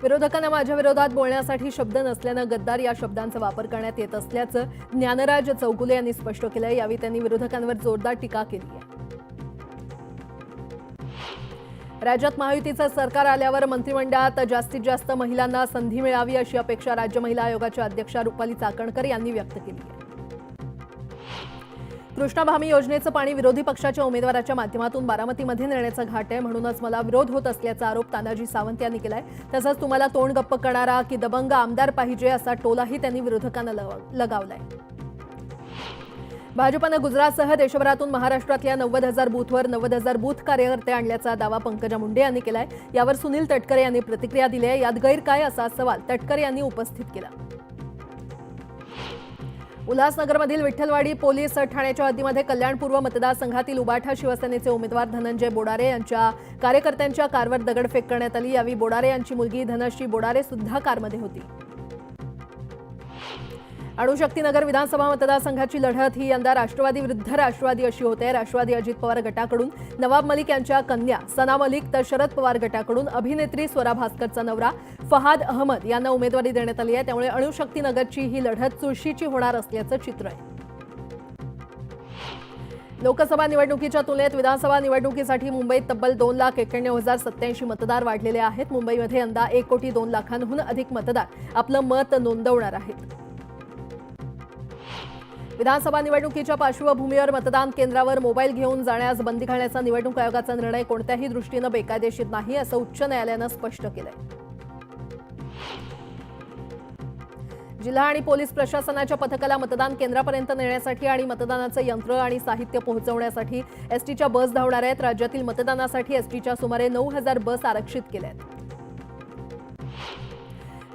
विरोधकांना माझ्या विरोधात बोलण्यासाठी शब्द नसल्यानं गद्दार या शब्दांचा वापर करण्यात येत असल्याचं ज्ञानराज चौगुले यांनी स्पष्ट केलं। यावेळी त्यांनी विरोधकांवर जोरदार टीका केली आहे। राज्यात महायुतीचं सरकार आल्यावर मंत्रिमंडळात जास्तीत जास्त महिलांना संधी मिळावी अशी अपेक्षा राज्य महिला आयोगाच्या अध्यक्षा रुपाली चाकणकर यांनी व्यक्त केली आहे। कृष्णा भामी योजनेचं पाणी विरोधी पक्षाच्या उमेदवाराच्या माध्यमातून बारामतीमध्ये नेण्याचा घाट आहे, म्हणूनच मला विरोध होत असल्याचा आरोप तानाजी सावंत यांनी केलाय। तसंच तुम्हाला तोंड गप्प करणारा की दबंग आमदार पाहिजे असा टोलाही त्यांनी विरोधकांना लगावलाय। भाजपनं गुजरातसह देशभरातून महाराष्ट्रातल्या 90,000 बूथवर 90,000 बूथ कार्यकर्ते आणल्याचा दावा पंकजा मुंडे यांनी केलाय। यावर सुनील तटकरे यांनी प्रतिक्रिया दिली आहे। यात गैर काय असा सवाल तटकरे यांनी उपस्थित केला। उल्हासनगरमधील विठ्ठलवाडी पोलीस ठाण्याच्या हद्दीमध्ये कल्याणपूर्व मतदारसंघातील उबाठा शिवसेनेचे उमेदवार धनंजय बोडारे यांच्या कार्यकर्त्यांच्या कारवर दगडफेक करण्यात आली। यावेळी बोडारे यांची मुलगी धनश्री बोडारे सुद्धा कारमध्ये होती। अणुशक्तीनगर विधानसभा मतदारसंघाची लढत ही यंदा राष्ट्रवादी विरुद्ध राष्ट्रवादी अशी होते। राष्ट्रवादी अजित पवार गटाकडून नवाब मलिक यांच्या कन्या सना मलिक तर शरद पवार गटाकडून अभिनेत्री स्वरा भास्करचा नवरा फहाद अहमद यांना उमेदवारी देण्यात आली आहे। त्यामुळे अणुशक्तीनगरची ही लढत चुरशीची होणार असल्याचं चित्र आहे। लोकसभा निवडणुकीच्या तुलनेत विधानसभा निवडणुकीसाठी मुंबईत तब्बल 2,91,087 मतदार वाढलेले आहेत। मुंबईमध्ये यंदा 1,02,00,000हून अधिक मतदार आपलं मत नोंदवणार आहेत। विधानसभा निवडणुकीच्या पार्श्वभूमीवर मतदान केंद्रावर मोबाईल घेऊन जाण्यास बंदी घालण्याचा निवडणूक आयोगाचा निर्णय कोणत्याही दृष्टीने बेकायदेशीर नाही असं उच्च न्यायालयानं स्पष्ट केलंय। जिल्हा आणि पोलीस प्रशासनाच्या पथकाला मतदान केंद्रापर्यंत नेण्यासाठी आणि मतदानाचं यंत्र आणि साहित्य पोहोचवण्यासाठी एसटीच्या बस धावणार आहेत। राज्यातील मतदानासाठी एसटीच्या सुमारे 9,000 बस आरक्षित केल्या आहेत।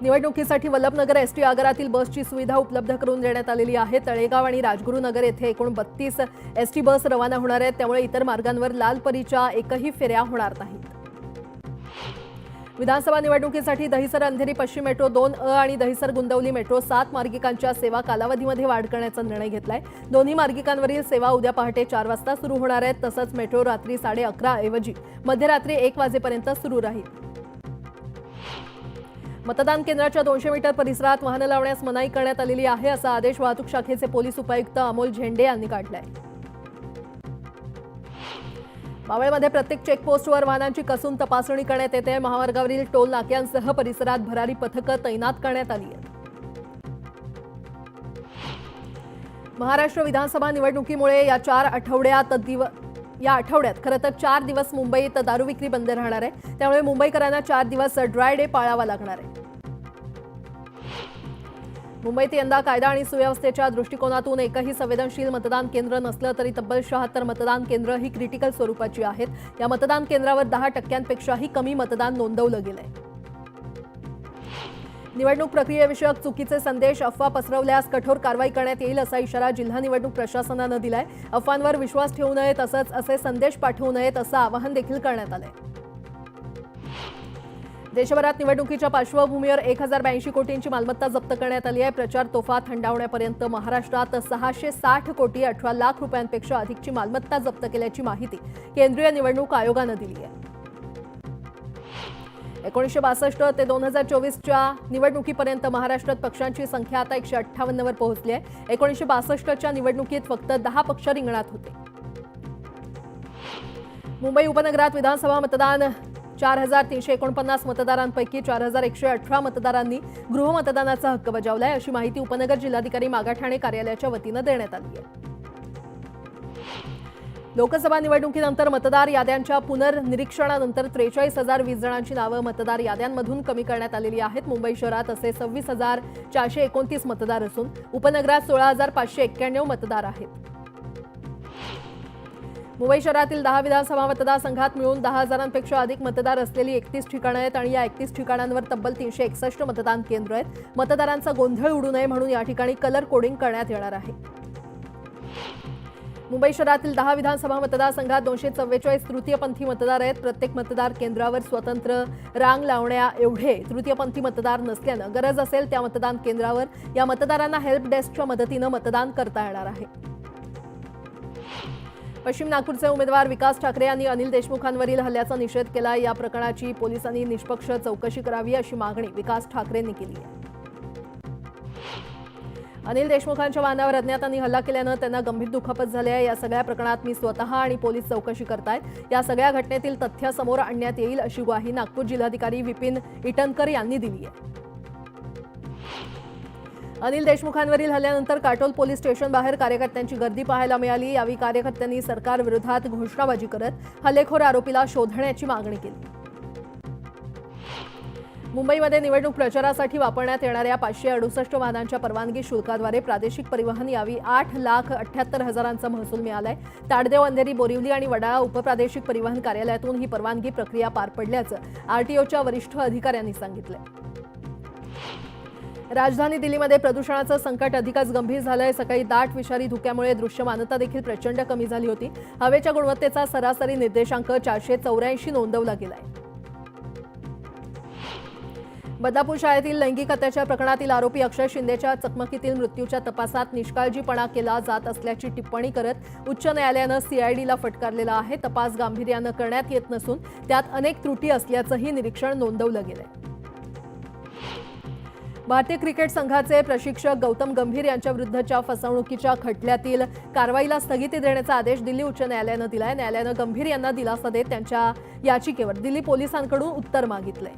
निवडणुकीसाठी वल्लभनगर एसटी आगारातील बसची सुविधा उपलब्ध करून देण्यात आलेली आहे। तळेगाव आणि राजगुरुनगर येथे एकूण 32 एसटी बस रवाना होणार आहेत। त्यामुळे इतर मार्गांवर लालपरीच्या एकही फेऱ्या होणार नाहीत। विधानसभा निवडणुकीसाठी दहिसर अंधेरी पश्चिम मेट्रो 2 आणि दहिसर गुंदवली मेट्रो 7 मार्गिकांच्या सेवा कालावधीमध्ये वाढ करण्याचा निर्णय घेतलाय। दोन्ही मार्गिकांवरील सेवा उद्या पहाटे 4 वाजता सुरू होणार आहेत। तसंच मेट्रो रात्री 11:30 ऐवजी मध्यरात्री 1 वाजेपर्यंत सुरू राहील। मतदान केंद्राच्या 200 मीटर परिसरात वाहनं लावण्यास मनाई करण्यात आलेली आहे असा आदेश वाहतूक शाखेचे पोलीस उपायुक्त अमोल झेंडे यांनी काढलाय। मावळमध्ये प्रत्येक चेकपोस्टवर वाहनांची कसून तपासणी करण्यात येते। महामार्गावरील टोल नाक्यांसह परिसरात भरारी पथकं तैनात करण्यात आली आहेत। महाराष्ट्र विधानसभा निवडणुकीमुळे या आठवड्यात खरं तर 4 दिवस मुंबईत दारू विक्री बंद राहणार आहे। त्यामुळे मुंबईकरांना 4 दिवस ड्राय डे पाळावा लागणार आहे। मुंबईत यंदा कायदा आणि सुव्यवस्थेच्या दृष्टिकोनातून एकही संवेदनशील मतदान केंद्र नसलं तरी तब्बल 76 मतदान केंद्र ही क्रिटिकल स्वरूपाची आहेत। या मतदान केंद्रावर 10%पेक्षाही कमी मतदान नोंदवलं गेलंय। निवडणूक प्रक्रियेविषयक चुकीचे संदेश अफवा पसरवल्यास कठोर कारवाई करण्यात येईल असा इशारा जिल्हा निवडणूक प्रशासनानं दिलाय। अफवांवर विश्वास ठेवू नये तसंच असे संदेश पाठवू नयेत असं आवाहन देखील करण्यात आलंय। देशभरात निवडणुकीच्या पार्श्वभूमीवर 1,082 कोटींची मालमत्ता जप्त करण्यात आली आहे। प्रचार तोफा थंडावण्यापर्यंत महाराष्ट्रात 660 कोटी 18 लाख रुपयांपेक्षा अधिकची मालमत्ता जप्त केल्याची माहिती केंद्रीय निवडणूक आयोगानं दिली आहे। 1962 ते 2024च्या निवडणुकीपर्यंत महाराष्ट्रात पक्षांची संख्या आता 158 वर पोहोचली आहे। 1962च्या निवडणुकीत फक्त 10 पक्ष रिंगणात होते। मुंबई उपनगरात विधानसभा मतदान 4,349 मतदारांपैकी 4,118 मतदारांनी गृहमतदानाचा हक्क बजावलाय अशी माहिती उपनगर जिल्हाधिकारी मागाठाणे कार्यालयाच्या वतीनं देण्यात आली आहे। लोकसभा निवडणुकीनंतर मतदार याद्यांच्या पुनर्निरीक्षणानंतर 43,020 जणांची नावं मतदार याद्यांमधून कमी करण्यात आलेली आहेत। मुंबई शहरात असे 26,429 मतदार असून उपनगरात 16,591 मतदार आहेत। मुंबई शहरातील 10 विधानसभा मतदारसंघात मिळून 10,000पेक्षा अधिक मतदार असलेली 31 ठिकाणं आहेत आणि या 31 ठिकाणांवर तब्बल 361 मतदान केंद्र आहेत। मतदारांचा गोंधळ उडू नये म्हणून या ठिकाणी कलर कोडिंग करण्यात येणार आहे। मुंबई शहरातील 10 विधानसभा मतदारसंघात 244 तृतीयपंथी मतदार आहेत। प्रत्येक मतदार केंद्रावर स्वतंत्र रांग लावण्या एवढे तृतीयपंथी मतदार नसल्यानं गरज असेल त्या मतदान केंद्रावर या मतदारांना हेल्प डेस्कच्या मदतीनं मतदान करता येणार आहे। पश्चिम नागपूरचे उमेदवार विकास ठाकरे यांनी अनिल देशमुखांवरील हल्ल्याचा निषेध केला। या प्रकरणाची पोलिसांनी निष्पक्ष चौकशी करावी अशी मागणी विकास ठाकरेंनी केली आहे। अनिल देशमुखांच्या वाहनावर अज्ञातांनी हल्ला केल्यानं त्यांना गंभीर दुखापत झाली आहे। या सगळ्या प्रकरणात मी स्वतः आणि पोलीस चौकशी करतायत। या सगळ्या घटनेतील तथ्य समोर आणण्यात येईल अशी ग्वाही नागपूर जिल्हाधिकारी विपिन इटनकर यांनी दिली आहे। अनिल देशमुखांवरील हल्ल्यानंतर काटोल पोलीस स्टेशन बाहेर कार्यकर्त्यांची गर्दी पाहायला मिळाली। यावेळी कार्यकर्त्यांनी सरकारविरोधात घोषणाबाजी करत हल्लेखोर आरोपीला शोधण्याची मागणी केली। मुंबईमध्ये निवडणूक प्रचारासाठी वापरण्यात येणाऱ्या 568 वाहनांच्या परवानगी शुल्काद्वारे प्रादेशिक परिवहन यावी 8,78,000चा महसूल मिळालाय। ताडदेव, अंधेरी, बोरिवली आणि वडाळा उपप्रादेशिक परिवहन कार्यालयातून ही परवानगी प्रक्रिया पार पडल्याचं आरटीओच्या वरिष्ठ अधिकाऱ्यांनी सांगितलं। राजधानी दिल्लीमध्ये प्रदूषणाचं संकट अधिकच गंभीर झालंय। सकाळी दाट विषारी धुक्यामुळे दृश्यमानता देखील प्रचंड कमी झाली होती। हवेच्या गुणवत्तेचा सरासरी निर्देशांक 484 नोंदवला गेलाय। बदलापूर शाळेतील लैंगिक अत्याचार प्रकरणातील आरोपी अक्षय शिंदेच्या चकमकीतील मृत्यूच्या तपासात निष्काळजीपणा केला जात असल्याची टिप्पणी करत उच्च न्यायालयानं सीआयडीला फटकारलेला आहे। तपास गांभीर्यानं करण्यात येत नसून त्यात अनेक त्रुटी असल्याचंही निरीक्षण नोंदवलं गेलंय। भारतीय क्रिकेट संघाचे प्रशिक्षक गौतम गंभीर यांच्याविरुद्धच्या फसवणुकीच्या खटल्यातील कारवाईला स्थगिती देण्याचा आदेश दिल्ली उच्च न्यायालयानं दिलाय। न्यायालयानं गंभीर यांना दिलासा देत त्यांच्या याचिकेवर दिल्ली पोलिसांकडून उत्तर मागितलंय।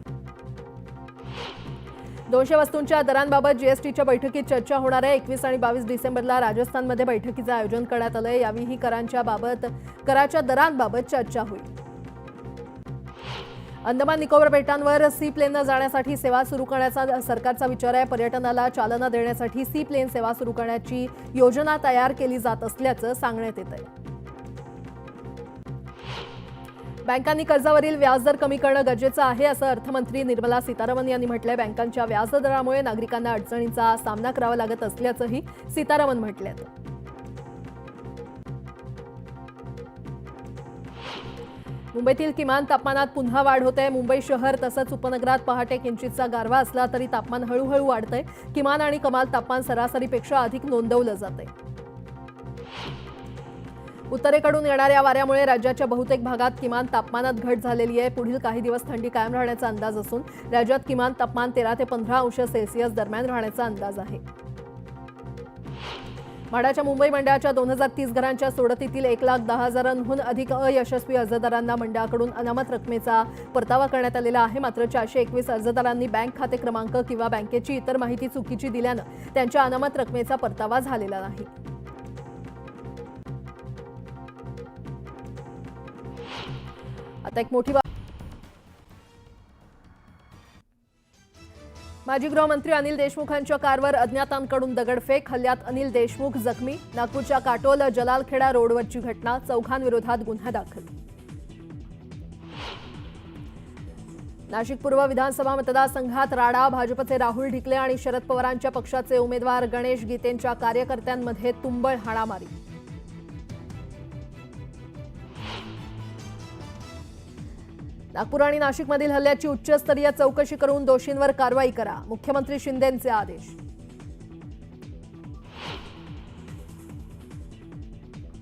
200 वस्तूंच्या दरांबाबत जीएसटीच्या बैठकीत चर्चा होणार आहे। 21 आणि 22 डिसेंबरला राजस्थानमध्ये बैठकीचं आयोजन करण्यात आलंय। यावेळी कराच्या दरांबाबत चर्चा होईल। अंदमान निकोबार बेटांवर सी प्लेननं जाण्यासाठी सेवा सुरू करण्याचा सरकारचा विचार आहे। पर्यटनाला चालना देण्यासाठी सी प्लेन सेवा सुरू करण्याची योजना तयार केली जात असल्याचं सांगण्यात येत आहे। बँकांनी कर्जावरील व्याजदर कमी करणं गरजेचं आहे असं अर्थमंत्री निर्मला सीतारामन यांनी म्हटलंय। बँकांच्या व्याजदरामुळे नागरिकांना अडचणींचा सामना करावा लागत असल्याचंही सीतारामन म्हटलंय। मुंबईतील किमान तापमानात पुन्हा वाढ होते। मुंबई शहर तसंच उपनगरात पहाटे किंचितचा गारवा असला तरी तापमान हळूहळू वाढतंय। किमान आणि कमाल तापमान सरासरीपेक्षा अधिक नोंदवलं जातंय। उत्तरेकडून येणाऱ्या वाऱ्यामुळे राज्याच्या बहुतेक भागात किमान तापमानात घट झालेली आहे। पुढील काही दिवस थंडी कायम राहण्याचा अंदाज असून राज्यात किमान तापमान 13 ते 15 अंश सेल्सिअस दरम्यान राहण्याचा अंदाज आहे। म्हाडाच्या मुंबई मंडळाच्या 2030 घरांच्या सोडतीतील 1,10,000हून अधिक अयशस्वी अर्जदारांना मंडळाकडून अनामत रकमेचा परतावा करण्यात आलेला आहे। मात्र 421 अर्जदारांनी बँक खाते क्रमांक किंवा बँकेची इतर माहिती चुकीची दिल्यानं त्यांच्या अनामत रकमेचा परतावा झालेला नाही। आता एक मोठी माजी गृहमंत्री अनिल देशमुखांच्या कारवर अज्ञातांकडून दगडफेक, हल्ल्यात अनिल देशमुख जखमी। नागपूरच्या काटोल जलालखेडा रोडवरची घटना, चौघांविरोधात गुन्हा दाखल। नाशिक पूर्व विधानसभा मतदारसंघात राडा, भाजपचे राहुल ढिकले आणि शरद पवारांच्या पक्षाचे उमेदवार गणेश गीतेंच्या कार्यकर्त्यांमध्ये तुंबळ हाणामारी। नागपूर आणि नाशिकमधील हल्ल्याची उच्चस्तरीय चौकशी करून दोषींवर कारवाई करा, मुख्यमंत्री शिंदेंचे आदेश।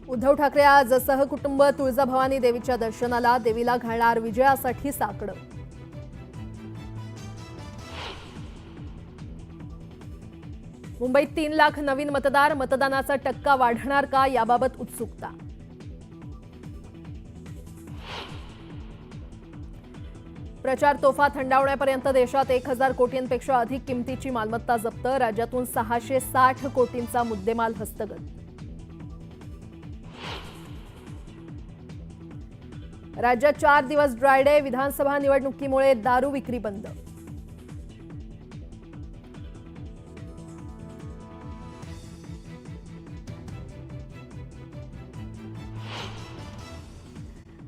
उद्धव ठाकरे आज सहकुटुंब तुळजाभवानी देवीच्या दर्शनाला, देवीला घालणार विजयासाठी साकडं। मुंबईत 3 लाख नवीन मतदार, मतदानाचा टक्का वाढणार का याबाबत उत्सुकता। प्रचार तोफा थंडावण्यापर्यंत देशात 1,000 कोटींपेक्षा अधिक किमतीची मालमत्ता जप्त, राज्यातून 660 कोटींचा मुद्देमाल हस्तगत। राज्यात 4 दिवस ड्राय डे, विधानसभा निवडणुकीमुळे दारू विक्री बंद।